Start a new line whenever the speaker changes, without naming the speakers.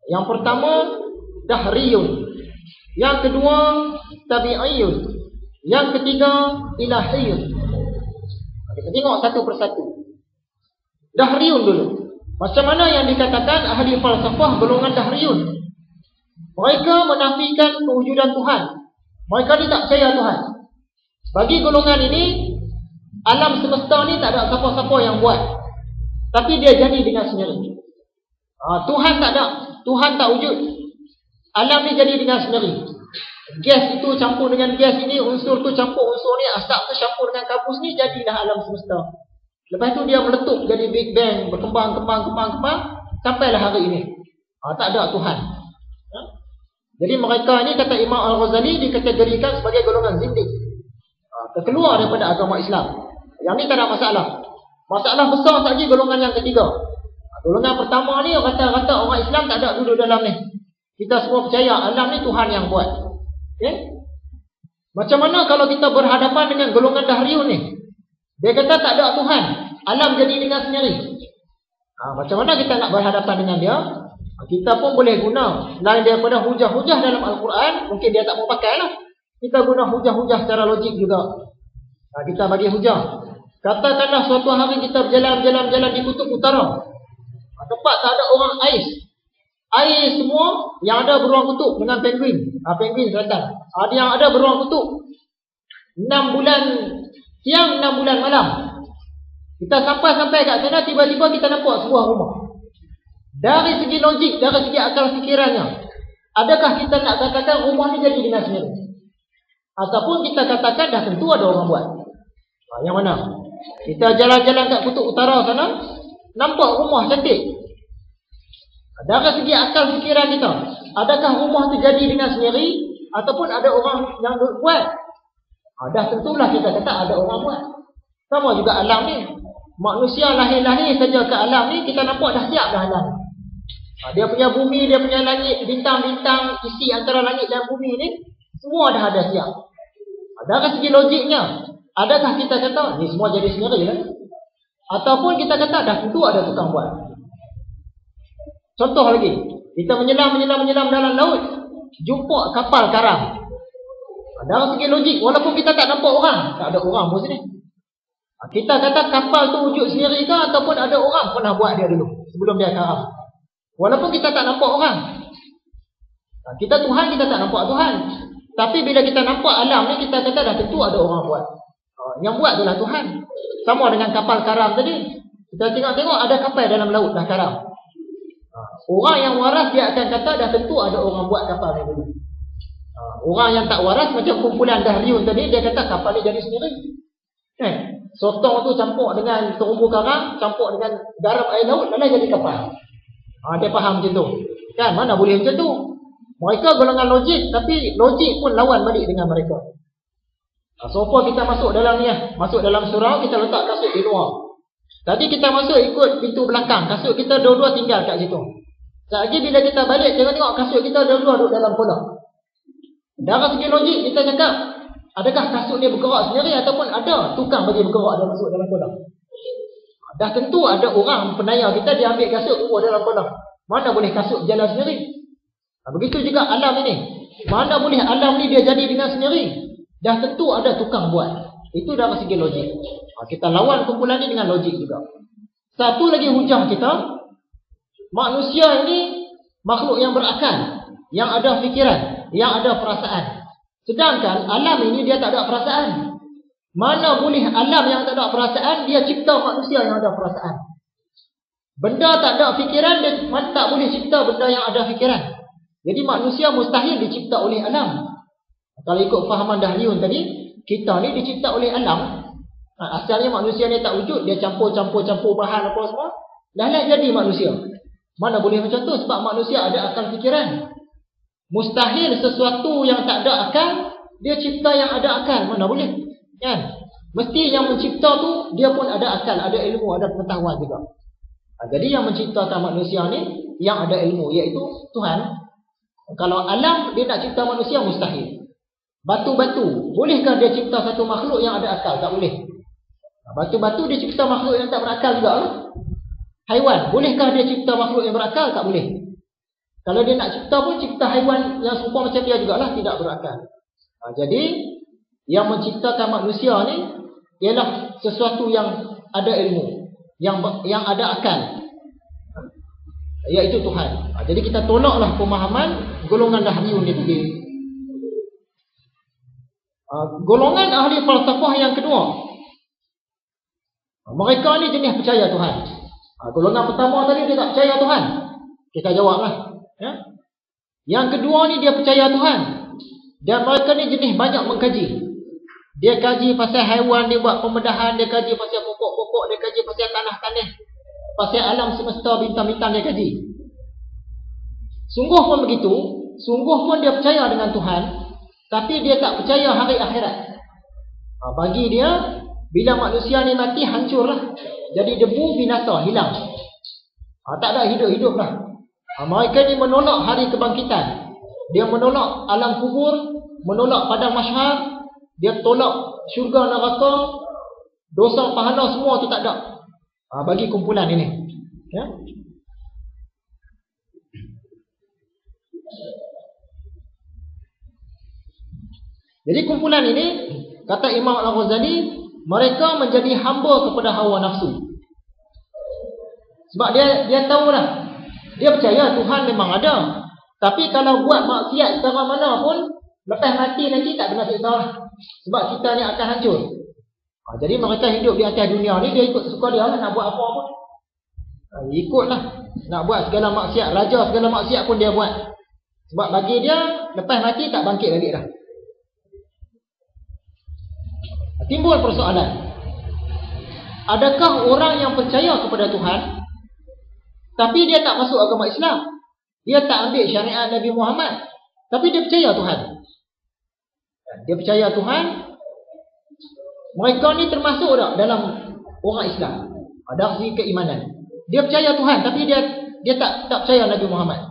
Yang pertama dahriyun, yang kedua tabi'iyun, yang ketiga ilahiyun. Kita tengok satu persatu. Dahriyun dulu. Macam mana yang dikatakan ahli falsafah golongan dahriyun? Mereka menafikan kewujudan Tuhan. Mereka ni tak percaya Tuhan. Bagi golongan ini, alam semesta ni tak ada siapa-siapa yang buat, tapi dia jadi dengan sendiri. Tuhan tak ada, Tuhan tak wujud. Alam ni jadi dengan sendiri. Gas itu campur dengan gas ini, unsur tu campur unsur ni, asap tu campur dengan kabus ni, jadilah alam semesta. Lepas tu dia meletup jadi Big Bang, berkembang, sampailah hari ini. Tak ada Tuhan. Jadi mereka ni, kata Imam Al-Ghazali, dikategorikan sebagai golongan zindik. Terkeluar daripada agama Islam. Yang ni tak ada masalah. Masalah besar saja golongan yang ketiga. Golongan pertama ni kata orang Islam tak ada duduk dalam ni. Kita semua percaya alam ni Tuhan yang buat. Okay? Macam mana kalau kita berhadapan dengan golongan dahriyun ni? Dia kata tak ada Tuhan, alam jadi dengan sendiri. Macam mana kita nak berhadapan dengan dia? Kita pun boleh guna lain daripada hujah-hujah dalam Al-Quran. Mungkin dia tak mau pakai lah. Kita guna hujah-hujah secara logik juga. Kita bagi hujah. Katakanlah suatu hari kita berjalan-jalan di kutub utara. Tempat tak ada orang ais. Air semua yang ada beruang kutub dengan penguin. Penguin selatan. Ada yang ada beruang kutub. 6 bulan siang, 6 bulan malam. Kita sampai kat sana, tiba-tiba kita nampak sebuah rumah. Dari segi logik, dari segi akal fikirannya, adakah kita nak katakan rumah ni jadi dengan sendiri? Ataupun kita katakan dah tentu ada orang buat? Yang mana? Kita jalan-jalan kat kutub utara sana, nampak rumah cantik. Dari segi akal fikiran kita, adakah rumah tu jadi dengan sendiri ataupun ada orang yang buat? Dah tentulah kita kata ada orang buat. Sama juga alam ni. Manusia lahir-lahir saja ke alam ni, kita nampak dah siap dah alam. Dia punya bumi, dia punya langit, bintang-bintang isi antara langit dan bumi ni, semua dah ada siap. Dari segi logiknya, adakah kita kata ni semua jadi sendiri lah? Ataupun kita kata dah tentu ada tukang buat? Contoh lagi, kita menyelam dalam laut, jumpa kapal karam. Dari segi logik, walaupun kita tak nampak orang, tak ada orang pun sini. Kita kata kapal tu wujud sendiri ke ataupun ada orang pernah buat dia dulu sebelum dia karam. Walaupun kita tak nampak orang. Kita Tuhan, kita tak nampak Tuhan. Tapi bila kita nampak alam ni, kita kata dah tentu ada orang buat. Yang buat itulah Tuhan. Sama dengan kapal karam tadi. Kita tengok-tengok ada kapal dalam laut dah karam. Orang yang waras dia akan kata dah tentu ada orang buat kapal ni dulu. Orang yang tak waras macam kumpulan dahriyun tadi, dia kata kapal ni jadi sendiri. Sotong tu campur dengan terumbu karang, campur dengan garam air laut, mana jadi kapal. Dia faham macam tu. Kan, mana boleh macam tu. Mereka golongan logik, tapi logik pun lawan balik dengan mereka. So kita masuk dalam ni, masuk dalam surau, kita letak kasut di luar. Tadi kita masuk ikut pintu belakang, kasut kita dua-dua tinggal kat situ. Lagi bila kita balik, tengok kasut kita dua-dua duduk dalam kolam. Dari segi logik kita cakap, adakah kasut dia bergerak sendiri ataupun ada tukang bagi bergerak dia masuk dalam kolam? Dah tentu ada orang penayar kita, dia ambil kasut keluar dalam kolam. Mana boleh kasut jalan sendiri? Begitu juga alam ini. Mana boleh alam ni dia jadi dengan sendiri? Dah tentu ada tukang buat. Itu dari segi logik. Kita lawan kumpulan ni dengan logik juga. Satu lagi hujah kita, manusia ini makhluk yang berakal, yang ada fikiran, yang ada perasaan. Sedangkan alam ini dia tak ada perasaan. Mana boleh alam yang tak ada perasaan, dia cipta manusia yang ada perasaan. Benda tak ada fikiran, dia tak boleh cipta benda yang ada fikiran. Jadi manusia mustahil dicipta oleh alam. Kalau ikut fahaman dahriyun tadi, kita ni dicipta oleh alam. Asalnya manusia ni tak wujud, dia campur bahan apa semua, dah jadi manusia. Mana boleh macam tu, sebab manusia ada akal fikiran. Mustahil sesuatu yang tak ada akal dia cipta yang ada akal, mana boleh? Kan? Mesti yang mencipta tu dia pun ada akal, ada ilmu, ada pengetahuan juga. Jadi yang menciptakan manusia ni yang ada ilmu, iaitu Tuhan. Kalau alam dia nak cipta manusia, mustahil. Batu-batu, bolehkah dia cipta satu makhluk yang ada akal? Tak boleh. Batu-batu dia cipta makhluk yang tak berakal juga lah. Haiwan, bolehkah dia cipta makhluk yang berakal? Tak boleh. Kalau dia nak cipta pun cipta haiwan yang serupa macam dia jugalah, tidak berakal. Jadi yang menciptakan manusia ni ialah sesuatu yang ada ilmu, yang ada akal, iaitu Tuhan. Jadi kita tolaklah pemahaman golongan Dahriyun ni tadi. Golongan ahli falsafah yang kedua, mereka ni jenis percaya Tuhan. Golongan pertama tadi dia tak percaya Tuhan, kita jawablah. Yang kedua ni dia percaya Tuhan, dan mereka ni jenis banyak mengkaji. Dia kaji pasal haiwan, dia buat pembedahan, dia kaji pasal pokok-pokok, dia kaji pasal tanah-tanah, pasal alam semesta, bintang-bintang dia kaji. Sungguh pun begitu, sungguh pun dia percaya dengan Tuhan, tapi dia tak percaya hari akhirat. Bagi dia, bila manusia ni mati, hancurlah, jadi debu, binasa, hilang. Tak ada hidup-hidup lah. Mereka ni menolak hari kebangkitan. Dia menolak alam kubur, menolak padang mahsyar, dia tolak syurga neraka, dosa pahala semua tu tak ada. Bagi kumpulan ini. Jadi kumpulan ini, kata Imam Al-Ghazali, mereka menjadi hamba kepada hawa nafsu. Sebab dia tahulah, dia percaya Tuhan memang ada, tapi kalau buat maksiat secara mana pun, lepas mati nanti tak kena siksa lah. Sebab kita ni akan hancur. Jadi mereka hidup di atas dunia ni, dia ikut suka dia lah, nak buat apa pun ikutlah. Nak buat segala maksiat, raja segala maksiat pun dia buat. Sebab bagi dia, lepas mati tak bangkit lagi dah. Timbul persoalan, adakah orang yang percaya kepada Tuhan tapi dia tak masuk agama Islam, dia tak ambil syariat Nabi Muhammad, tapi dia percaya Tuhan? Dia percaya Tuhan, mereka ni termasuk tak dalam orang Islam? Ada segi keimanan. Dia percaya Tuhan, tapi dia tak percaya Nabi Muhammad.